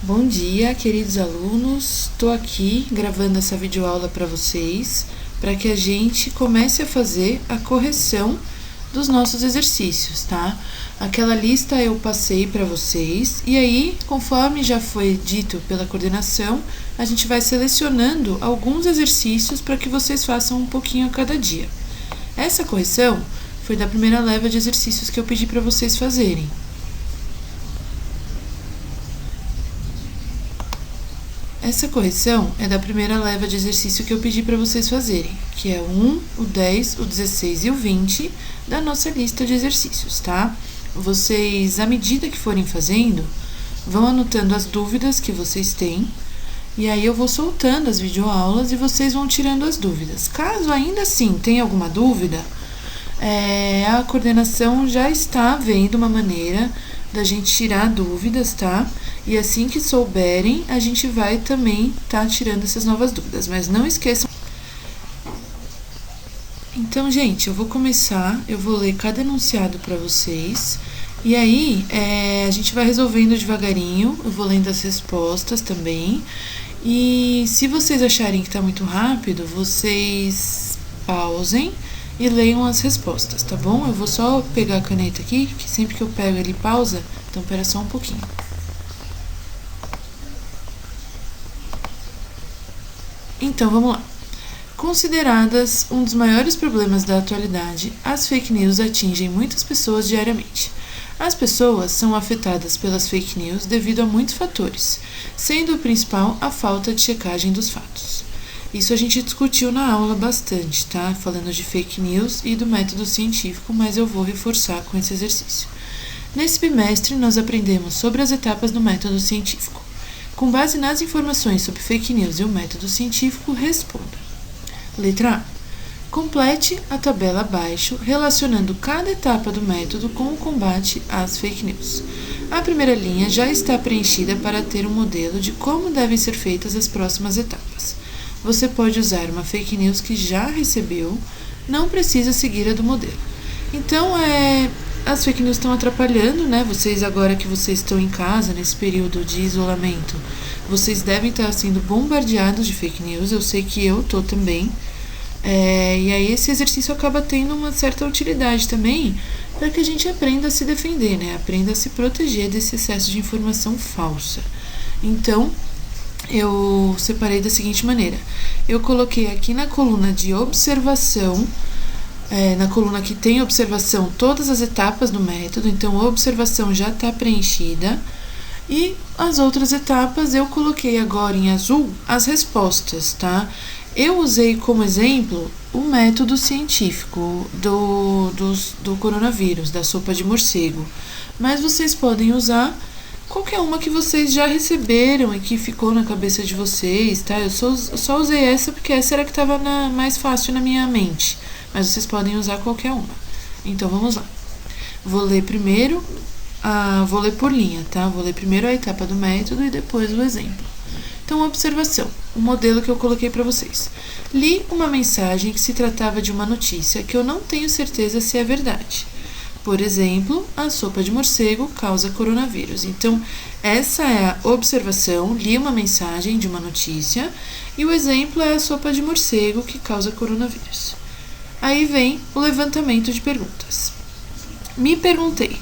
Bom dia, queridos alunos. Estou aqui gravando essa videoaula para vocês, para que a gente comece a fazer a correção dos nossos exercícios, tá? Aquela lista eu passei para vocês e aí, conforme já foi dito pela coordenação, a gente vai selecionando alguns exercícios para que vocês façam um pouquinho a cada dia. Essa correção foi da primeira leva de exercícios que eu pedi para vocês fazerem. Essa correção é da primeira leva de exercício que eu pedi para vocês fazerem, que é o 1, o 10, o 16 e o 20 da nossa lista de exercícios, tá? Vocês, à medida que forem fazendo, vão anotando as dúvidas que vocês têm, e aí eu vou soltando as videoaulas e vocês vão tirando as dúvidas. Caso ainda assim tenha alguma dúvida, a coordenação já está vendo uma maneira da gente tirar dúvidas, tá? E assim que souberem, a gente vai também tirando essas novas dúvidas, mas não esqueçam. Então, gente, eu vou começar, eu vou ler cada enunciado para vocês, e aí a gente vai resolvendo devagarinho, eu vou lendo as respostas também, e se vocês acharem que tá muito rápido, vocês pausem e leiam as respostas, tá bom? Eu vou só pegar a caneta aqui, que sempre que eu pego ele pausa, então espera só um pouquinho. Então, vamos lá. Consideradas um dos maiores problemas da atualidade, as fake news atingem muitas pessoas diariamente. As pessoas são afetadas pelas fake news devido a muitos fatores, sendo o principal a falta de checagem dos fatos. Isso a gente discutiu na aula bastante, tá? Falando de fake news e do método científico, mas eu vou reforçar com esse exercício. Nesse bimestre, nós aprendemos sobre as etapas do método científico. Com base nas informações sobre fake news e o método científico, responda. Letra A. Complete a tabela abaixo, relacionando cada etapa do método com o combate às fake news. A primeira linha já está preenchida para ter um modelo de como devem ser feitas as próximas etapas. Você pode usar uma fake news que já recebeu, não precisa seguir a do modelo. Então, as fake news estão atrapalhando, né? Vocês, agora que vocês estão em casa, nesse período de isolamento, vocês devem estar sendo bombardeados de fake news. Eu sei que eu tô também. E aí esse exercício acaba tendo uma certa utilidade também, para que a gente aprenda a se defender, né? Aprenda a se proteger desse excesso de informação falsa. Então, eu separei da seguinte maneira. Eu coloquei aqui na coluna de observação, na coluna que tem observação, todas as etapas do método, então a observação já está preenchida. E as outras etapas eu coloquei agora em azul as respostas, tá? Eu usei como exemplo o método científico do coronavírus, da sopa de morcego. Mas vocês podem usar qualquer uma que vocês já receberam e que ficou na cabeça de vocês, tá? Eu só usei essa porque essa era a que estava mais fácil na minha mente. Mas vocês podem usar qualquer uma. Então, vamos lá. Vou ler por linha, tá? Vou ler primeiro a etapa do método e depois o exemplo. Então, observação. O modelo que eu coloquei para vocês. Li uma mensagem que se tratava de uma notícia que eu não tenho certeza se é verdade. Por exemplo, a sopa de morcego causa coronavírus. Então, essa é a observação. Li uma mensagem de uma notícia e o exemplo é a sopa de morcego que causa coronavírus. Aí vem o levantamento de perguntas. Me perguntei,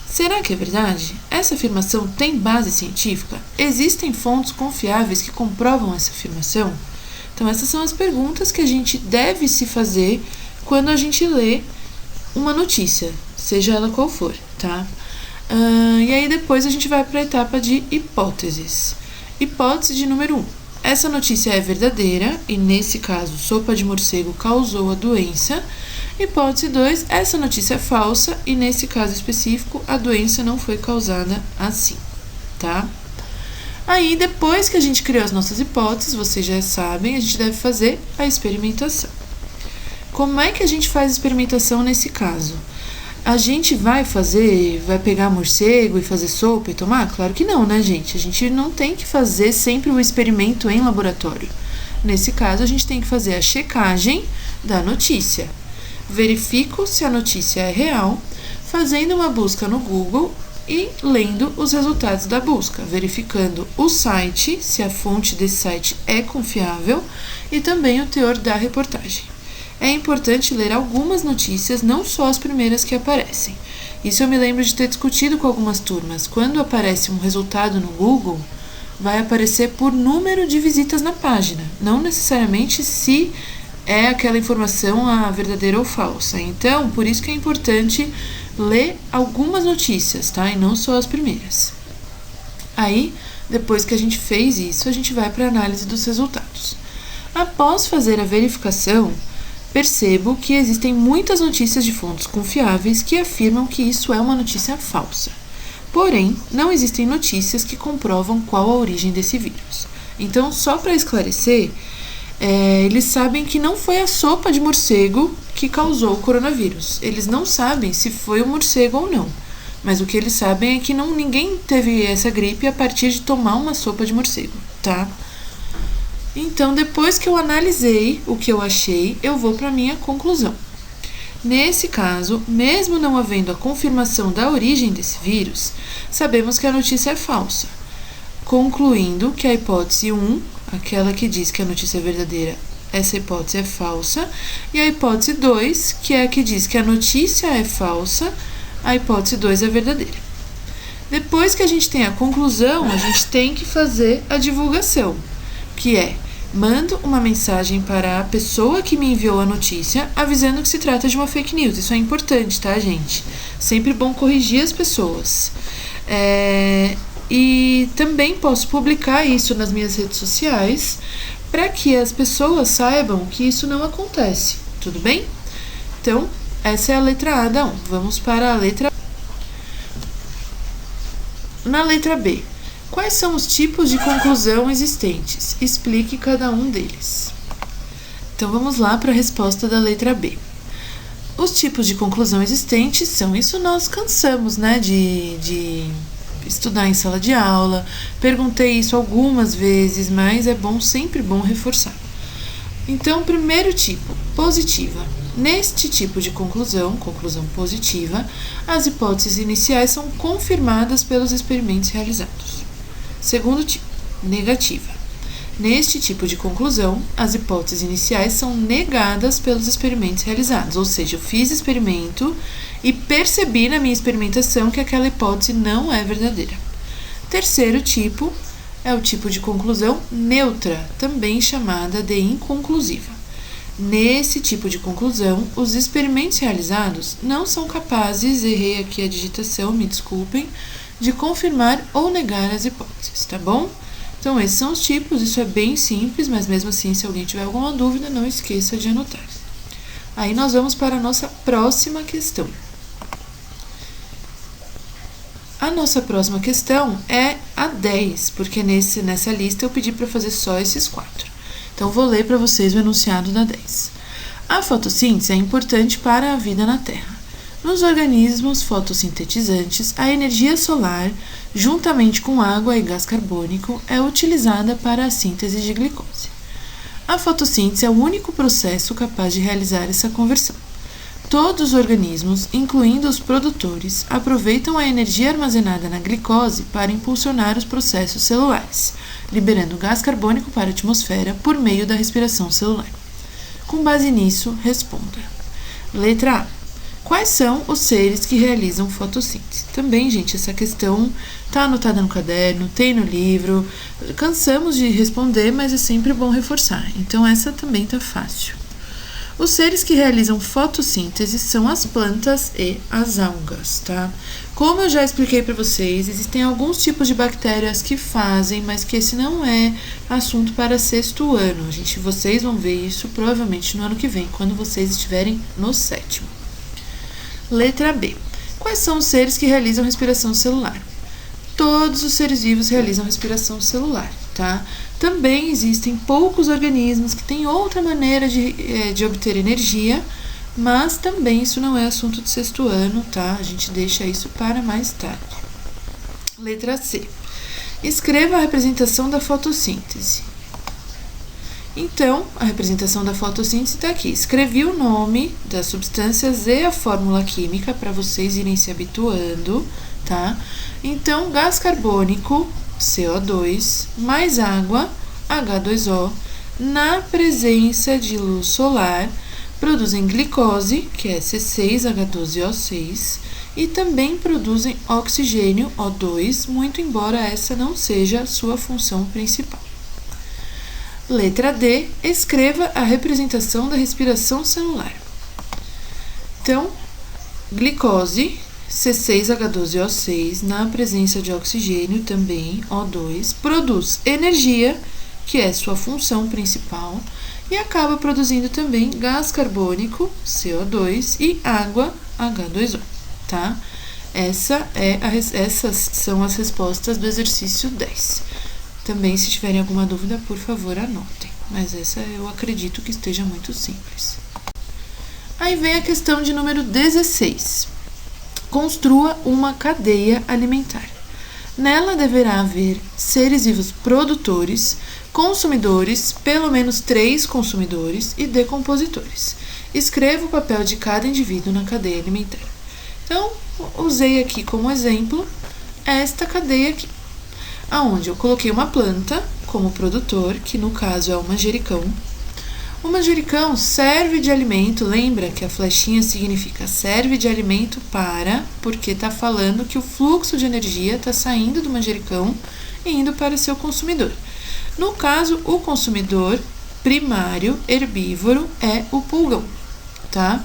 será que é verdade? Essa afirmação tem base científica? Existem fontes confiáveis que comprovam essa afirmação? Então, essas são as perguntas que a gente deve se fazer quando a gente lê uma notícia, seja ela qual for, tá? E aí depois a gente vai para a etapa de hipóteses. Hipótese de número 1. Essa notícia é verdadeira e, nesse caso, sopa de morcego causou a doença. Hipótese 2. Essa notícia é falsa e, nesse caso específico, a doença não foi causada assim, tá? Aí, depois que a gente criou as nossas hipóteses, vocês já sabem, a gente deve fazer a experimentação. Como é que a gente faz a experimentação nesse caso? A gente vai pegar morcego e fazer sopa e tomar? Claro que não, né, gente? A gente não tem que fazer sempre o experimento em laboratório. Nesse caso, a gente tem que fazer a checagem da notícia. Verifico se a notícia é real, fazendo uma busca no Google e lendo os resultados da busca, verificando o site, se a fonte desse site é confiável, e também o teor da reportagem. É importante ler algumas notícias, não só as primeiras que aparecem. Isso eu me lembro de ter discutido com algumas turmas. Quando aparece um resultado no Google, vai aparecer por número de visitas na página, não necessariamente se é aquela informação a verdadeira ou falsa. Então, por isso que é importante ler algumas notícias, tá? E não só as primeiras. Aí, depois que a gente fez isso, a gente vai para a análise dos resultados. Após fazer a verificação, percebo que existem muitas notícias de fontes confiáveis que afirmam que isso é uma notícia falsa. Porém, não existem notícias que comprovam qual a origem desse vírus. Então, só para esclarecer, eles sabem que não foi a sopa de morcego que causou o coronavírus. Eles não sabem se foi o morcego ou não. Mas o que eles sabem é que ninguém teve essa gripe a partir de tomar uma sopa de morcego, tá? Então, depois que eu analisei o que eu achei, eu vou para a minha conclusão. Nesse caso, mesmo não havendo a confirmação da origem desse vírus, sabemos que a notícia é falsa, concluindo que a hipótese 1, aquela que diz que a notícia é verdadeira, essa hipótese é falsa, e a hipótese 2, que é a que diz que a notícia é falsa, a hipótese 2 é verdadeira. Depois que a gente tem a conclusão, a gente tem que fazer a divulgação, que é: mando uma mensagem para a pessoa que me enviou a notícia avisando que se trata de uma fake news. Isso é importante, tá, gente? Sempre bom corrigir as pessoas. E também posso publicar isso nas minhas redes sociais para que as pessoas saibam que isso não acontece, tudo bem? Então, essa é a letra A da 1. Vamos para a letra B. Na letra B, quais são os tipos de conclusão existentes? Explique cada um deles. Então, vamos lá para a resposta da letra B. Os tipos de conclusão existentes são, isso nós cansamos, né, de estudar em sala de aula. Perguntei isso algumas vezes, mas é sempre bom reforçar. Então, primeiro tipo, positiva. Neste tipo de conclusão positiva, as hipóteses iniciais são confirmadas pelos experimentos realizados. Segundo tipo, negativa. Neste tipo de conclusão, as hipóteses iniciais são negadas pelos experimentos realizados, ou seja, eu fiz experimento e percebi na minha experimentação que aquela hipótese não é verdadeira. Terceiro tipo é o tipo de conclusão neutra, também chamada de inconclusiva. Nesse tipo de conclusão, os experimentos realizados não são capazes, errei aqui a digitação, me desculpem, de confirmar ou negar as hipóteses, tá bom? Então, esses são os tipos, isso é bem simples, mas mesmo assim, se alguém tiver alguma dúvida, não esqueça de anotar. Aí nós vamos para a nossa próxima questão. A nossa próxima questão é a 10, porque nessa lista eu pedi para fazer só esses 4. Então, vou ler para vocês o enunciado da 10. A fotossíntese é importante para a vida na Terra. Nos organismos fotossintetizantes, a energia solar, juntamente com água e gás carbônico, é utilizada para a síntese de glicose. A fotossíntese é o único processo capaz de realizar essa conversão. Todos os organismos, incluindo os produtores, aproveitam a energia armazenada na glicose para impulsionar os processos celulares, liberando gás carbônico para a atmosfera por meio da respiração celular. Com base nisso, responda. Letra A. Quais são os seres que realizam fotossíntese? Também, gente, essa questão está anotada no caderno, tem no livro. Cansamos de responder, mas é sempre bom reforçar. Então, essa também está fácil. Os seres que realizam fotossíntese são as plantas e as algas, tá? Como eu já expliquei para vocês, existem alguns tipos de bactérias que fazem, mas que esse não é assunto para sexto ano. Vocês vão ver isso provavelmente no ano que vem, quando vocês estiverem no 7º. Letra B. Quais são os seres que realizam respiração celular? Todos os seres vivos realizam respiração celular, tá? Também existem poucos organismos que têm outra maneira de obter energia, mas também isso não é assunto de sexto ano, tá? A gente deixa isso para mais tarde. Letra C. Escreva a representação da fotossíntese. Então, a representação da fotossíntese está aqui. Escrevi o nome das substâncias e a fórmula química para vocês irem se habituando, tá? Então, gás carbônico, CO2, mais água, H2O, na presença de luz solar, produzem glicose, que é C6H12O6, e também produzem oxigênio, O2, muito embora essa não seja sua função principal. Letra D, escreva a representação da respiração celular. Então, glicose, C6H12O6, na presença de oxigênio, também O2, produz energia, que é sua função principal, e acaba produzindo também gás carbônico, CO2, e água, H2O, tá? Essas são as respostas do exercício 10. Também, se tiverem alguma dúvida, por favor, anotem. Mas essa eu acredito que esteja muito simples. Aí vem a questão de número 16. Construa uma cadeia alimentar. Nela deverá haver seres vivos produtores, consumidores, pelo menos 3 consumidores e decompositores. Escreva o papel de cada indivíduo na cadeia alimentar. Então, usei aqui como exemplo esta cadeia aqui, aonde eu coloquei uma planta como produtor, que no caso é o manjericão. O manjericão serve de alimento, lembra que a flechinha significa serve de alimento para, porque está falando que o fluxo de energia está saindo do manjericão e indo para seu consumidor. No caso, o consumidor primário herbívoro é o pulgão, tá?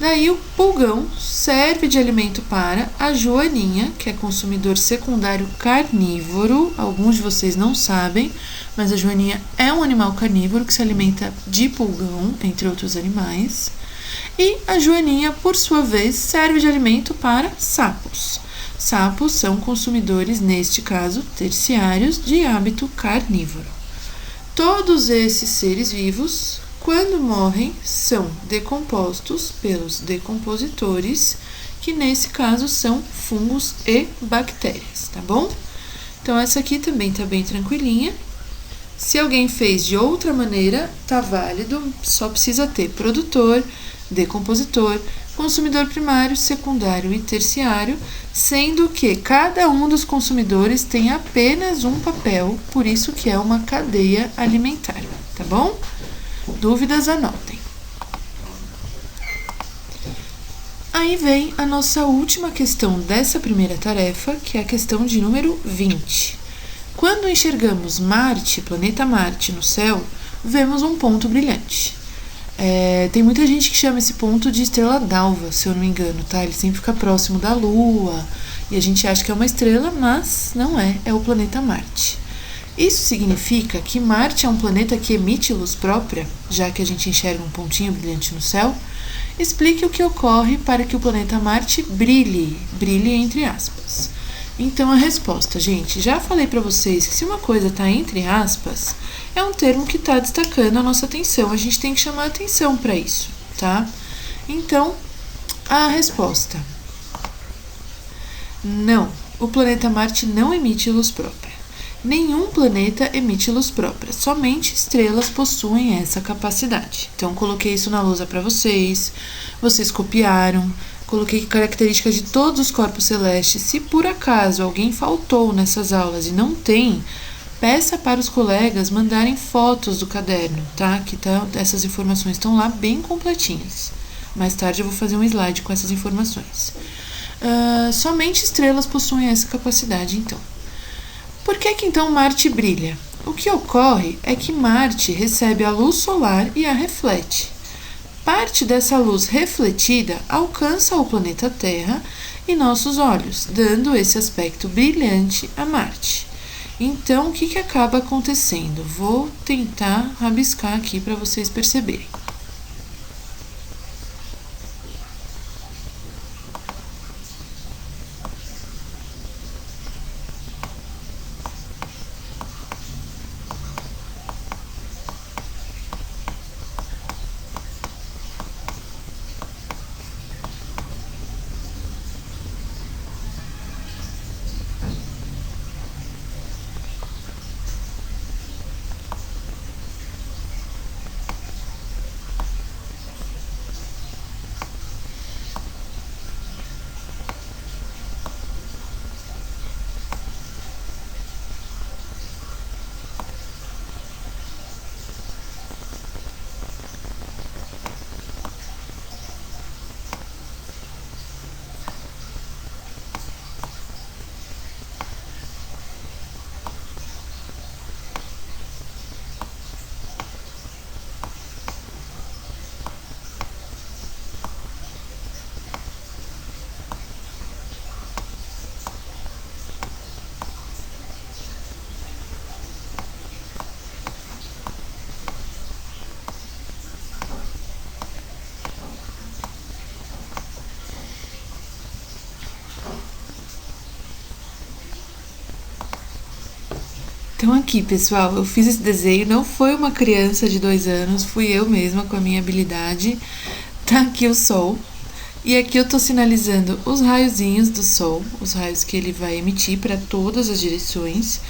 Daí o pulgão serve de alimento para a joaninha, que é consumidor secundário carnívoro. Alguns de vocês não sabem, mas a joaninha é um animal carnívoro que se alimenta de pulgão, entre outros animais. E a joaninha, por sua vez, serve de alimento para sapos. Sapos são consumidores, neste caso, terciários de hábito carnívoro. Todos esses seres vivos, quando morrem, são decompostos pelos decompositores, que nesse caso são fungos e bactérias, tá bom? Então essa aqui também tá bem tranquilinha. Se alguém fez de outra maneira, tá válido, só precisa ter produtor, decompositor, consumidor primário, secundário e terciário, sendo que cada um dos consumidores tem apenas um papel, por isso que é uma cadeia alimentar, tá bom? Dúvidas, anotem. Aí vem a nossa última questão dessa primeira tarefa, que é a questão de número 20. Quando enxergamos Marte, planeta Marte, no céu, vemos um ponto brilhante. Tem muita gente que chama esse ponto de estrela d'alva, se eu não me engano, tá? Ele sempre fica próximo da Lua, e a gente acha que é uma estrela, mas não é, é o planeta Marte. Isso significa que Marte é um planeta que emite luz própria, já que a gente enxerga um pontinho brilhante no céu. Explique o que ocorre para que o planeta Marte brilhe entre aspas. Então a resposta, gente, já falei para vocês que se uma coisa está entre aspas, é um termo que está destacando a nossa atenção, a gente tem que chamar atenção para isso, tá? Então, a resposta: não, o planeta Marte não emite luz própria. Nenhum planeta emite luz própria, somente estrelas possuem essa capacidade. Então, coloquei isso na lousa para vocês copiaram, coloquei características de todos os corpos celestes. Se por acaso alguém faltou nessas aulas e não tem, peça para os colegas mandarem fotos do caderno, tá? Essas informações estão lá bem completinhas. Mais tarde eu vou fazer um slide com essas informações. Somente estrelas possuem essa capacidade, então. Por que então Marte brilha? O que ocorre é que Marte recebe a luz solar e a reflete. Parte dessa luz refletida alcança o planeta Terra e nossos olhos, dando esse aspecto brilhante a Marte. Então, o que acaba acontecendo? Vou tentar rabiscar aqui para vocês perceberem. Então aqui, pessoal, eu fiz esse desenho, não foi uma criança de 2 anos, fui eu mesma com a minha habilidade. Tá aqui o Sol, e aqui eu tô sinalizando os raiozinhos do Sol, os raios que ele vai emitir para todas as direções.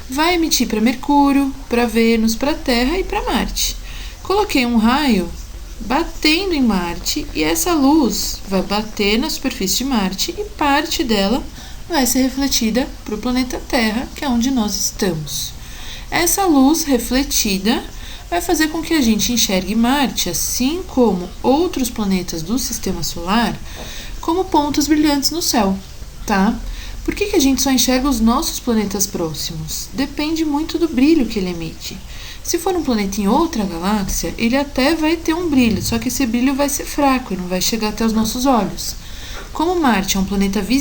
Vai emitir para Mercúrio, para Vênus, para Terra e para Marte. Coloquei um raio batendo em Marte e essa luz vai bater na superfície de Marte e parte dela vai ser refletida para o planeta Terra, que é onde nós estamos. Essa luz refletida vai fazer com que a gente enxergue Marte, assim como outros planetas do Sistema Solar, como pontos brilhantes no céu, tá? Por que a gente só enxerga os nossos planetas próximos? Depende muito do brilho que ele emite. Se for um planeta em outra galáxia, ele até vai ter um brilho, só que esse brilho vai ser fraco e não vai chegar até os nossos olhos. Como Marte é um planeta visível,